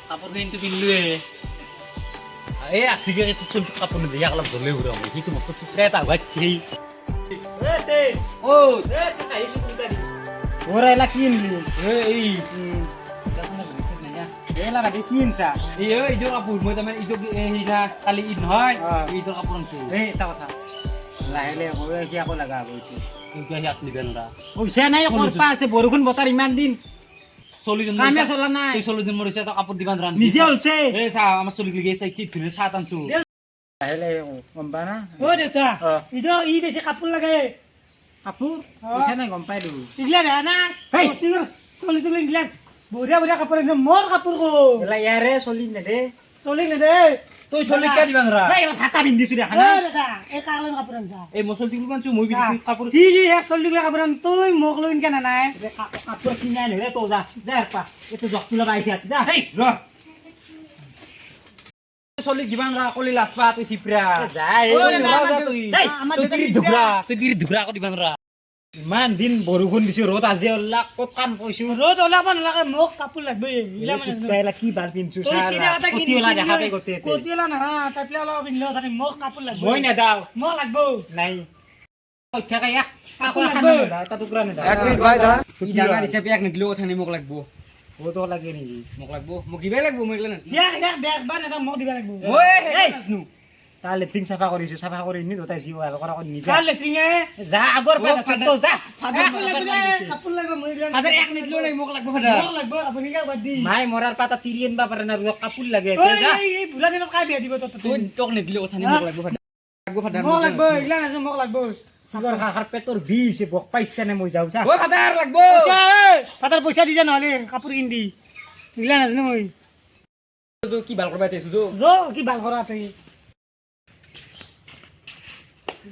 কাপোৰ কিন্তু পিন্ধিলোৱে এই আছিগে চুল কাপোৰ নিদিয়া অলপ জ্বলে ঘূৰা সেইটো মস্ত চিত্ৰা এটা হোৱাই সেই ওৰা এলা কি আনলি এই এলা লাগে কি আনছা এইটো কাপোৰ মই তাৰমানে এইটো সেইদিনা কালি ঈদ নহয় ঈদৰ কাপোৰ আনিছোঁ এই এটা কথা লাহে লাহে কয় কি আকৌ লাগা হ'ব এইটো এতিয়া সিয়াক নিবে নৰা পইচা নাই কৰপা আছে বৰষুণ বতৰ ইমান দিন চলিজন কামে চলা নাই তুই চলিজন মৰিছে তই কাপোৰ দিবা নৰা নিজে হলছে এই চা আমাৰ চলি গিয়ে চাই কি ধুনীয়া চাহ আনছোঁ লাহে লাহে গম পা না ও দেউতা ইটো ই দেশে কাপোৰ লাগে কাপোৰ পইচা নাই গম পাই দিবো ইগলা দেখা না হেই। চলি তুলি ইগলা বঢ়িয়া বঢ়িয়া কাপোৰ একদম মোৰ কাপোৰ কো এলা ইয়াৰে চলি নেদে চলি নেদে তই চলি কিয় দিবা নৰা এই ভাতা পিন্ধিছো দেখা ও না দেউতা এই কাগজৰ কাপোৰ আনছা এই মই চলি আনছোঁ মই কাপোৰ সি যি এক চলি গিলা কাপোৰ আন তই মোক লৈ কেনে নাই কাপোৰ কিনাই নৰে তো যা যা পা এইটো জক্তি লগাই আহিছে যা এই ৰ চলি দিবা নৰা কলি লাজ পা তুই চিপৰা যা আমাৰ তুই দেউতা তিৰি ধুকৰা তুই তিৰি ধুকৰা আকৌ দিবা নৰা ইমান দিন বৰষুণ দিছো ৰ'দ আজি ওলাক ক'ত কাম কৰিছো ৰ'দ ওলাব নালাগে মোক কাপোৰ লাগবই ইগলা মানে কি বাল পিন্ধিছো তই চিধা কথা কতি ওলা দেখা পাই গোটেই কতিলা নহা তাতলে অলপ পিন্ধিলে তাতে মোক কাপোৰ লাগব মই নেদাও মোক লাগবো নাই কইথাকে এক কাপোৰ কাপোৰ লাগবো। এটা টুকুৰা নেদা ই ডাঙৰ হিচাপে এক নিদিলেও কথা নাই মোক লাগব বহুত লাগে নেকি মোক লাগব মোক দিবাই লাগব মই এগলা নাজনো দেখ বা নেদা মোক দিবা লাগবো মই এই। নাজনো তাৰ লেট্ৰিন চাফা কৰিছো চাফা কৰি নি দুটাই জিও আৰু কৰা কৰি নিদা কাৰ লেট্ৰিনে যা আগৰ পাই তো যা কাপোৰ লাগব মই দিবা ফাদাৰ এক নিদিলেও নাই মোক লাগব ফাদাৰ মোক লাগব আপুনি কা বাদ দি মাই মৰাৰ পাতা তিৰি আনবা পাৰে না ৰ কাপোৰ লাগে ঐ, যা এই বুঢ়া দিনত কাই বিয়া দিব তই তই তোক নিদিলেও কথা নাই মোক লাগব ফাদাৰ লাগব ফাদাৰ মোক লাগব এইগিলা নাজো মোক লাগব সাগৰ খাখাৰ পেটৰ বিষ বক পাইছে নে মই যাও যা ঐ ফাদাৰ লাগব পইচা ফাটাৰ পইচা দি যা নহলে কাপোৰ কিন দি এইগিলা নাজানো মই কি ভাল কৰবা তেছো কি ভাল কৰা তই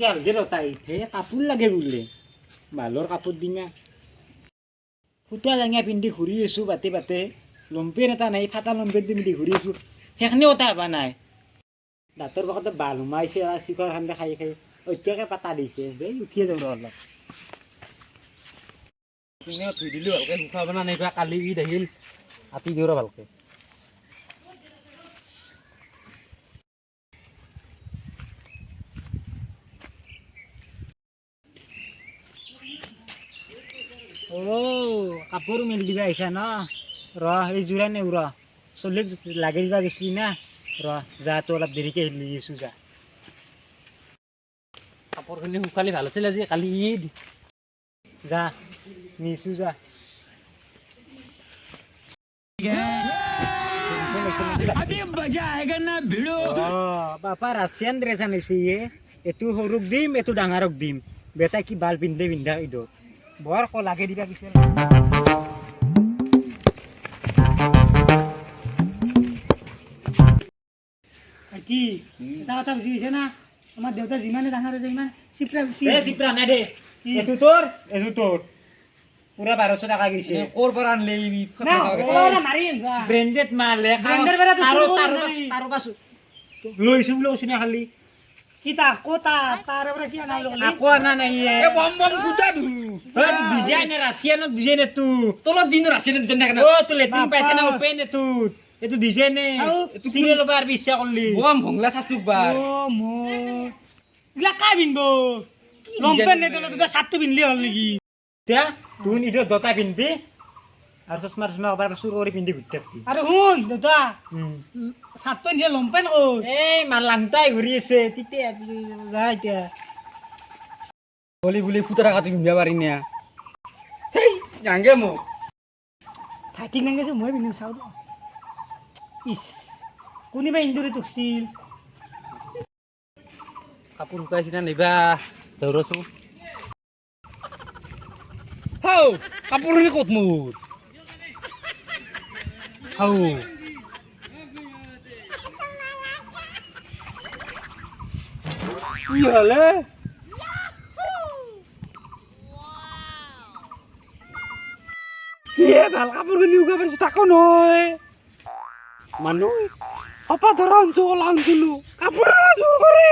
গেল গেল তাই কাপোৰ লাগে বোলে ভালৰ কাপোৰ দিমা ফুটা জাঙিয়া পিন্ধি ঘূৰি আছো বাটে বাটে লম্পেন এটা নাই ফাটা লম্পেন পিন্ধি ঘূৰি আছো সেইখিনিও এটা হবা নাই দাঁতৰ পাকতে বাল সোমাইছে আৰু চিখৰ খান্দে খাই খাই অত্যাকে পাতা দিছে দেই উঠিয়ে যাওঁ ৰ অলপ তুমিও ধুই দিলো ভালকে শুকাব না নাইবা কালি ঈদ আহিল আতি দিওঁ ৰ ভালকে কাপোৰ মেলি দিবা আহিছা ন ৰ এই যোৰা নে ৰ চলিক লাগি দিবা গৈছিলি না ৰ যা তো অলপ দেৰিকে আহিলি আছো যা কাপোৰখিনি শুকালি ভাল আছিল আজি কালি ঈদ যা নিছো যা বাপা ৰাছিয়ান ড্ৰেছ আনিছে এইটো সৰুক দিম এইটো ডাঙৰক দিম বেটাই কি বাল পিন্ধে পিন্ধা ঈদত বৰ লাগে দিবা কিছু কি এটা কথা বুজি পাইছে না আমাৰ দেউতা যিমানে ডাঙৰ হৈছে ইমান চিপৰা চিপৰা নাই দে এইটো তোৰ পুৰা 1200 টাকা গৈছে ক'ৰ পৰা আনলে মাৰি আনছা ব্ৰেণ্ডেড মাল ব্ৰেণ্ডেড বেৰা তো তাৰো পাছো লৈছো বোলে ওচনে খালি কিতা কোতা তাৰ পৰা কি আনা ললি আকৌ আনা নাই এ বম বম ফুটা ধু ডিজাইন ৰাছিয়ানত ডিজাইন এইটো তলত দিন ৰাছিয়ান ডিজাইন দেখা না অ তো লেট্ৰিন পাইছে না ওপেন এইটো ডিজাইন এইটো চিৰিয়েল ল'ব আৰু ইচ্ছা কৰিলি বম ভংলা চাচুক বাৰ ও মো ইলা কাই পিনবো লম্পেন নে তলে দুটা সাতটো পিনলি হল নেকি এতিয়া তুন ইটো দতা পিনবি আৰু চশমা কবাৰ চুৰ কৰি পিন্ধি ঘূৰি থাকবি আৰু শুন দেউতা সাতটো নিয়ে লম্পেন ক'ত এই মাৰ লাংটাই ঘূৰি আছে তেতিয়া যা এতিয়া বলি বলি ফুটা কাটি ঘুমিয়া পাৰি না হেই জাংগে মোক ফাইটিং নাংগে মই পিন্ধিম চাওঁ ইস কোনোবা ইন্দুৰি টুকছিল কাপোৰ শুকাইছি না নিবা দৌৰছো হৌ কাপোৰখিনি ক'ত মোৰ হৌ কি হ'লে কি ভাল কাপোৰখিনি উগাব পাৰিছো তাকো নহয় মানুহ অপা ধৰা আনছো ওলা আনছিলো কাপোৰ চুৰ কৰি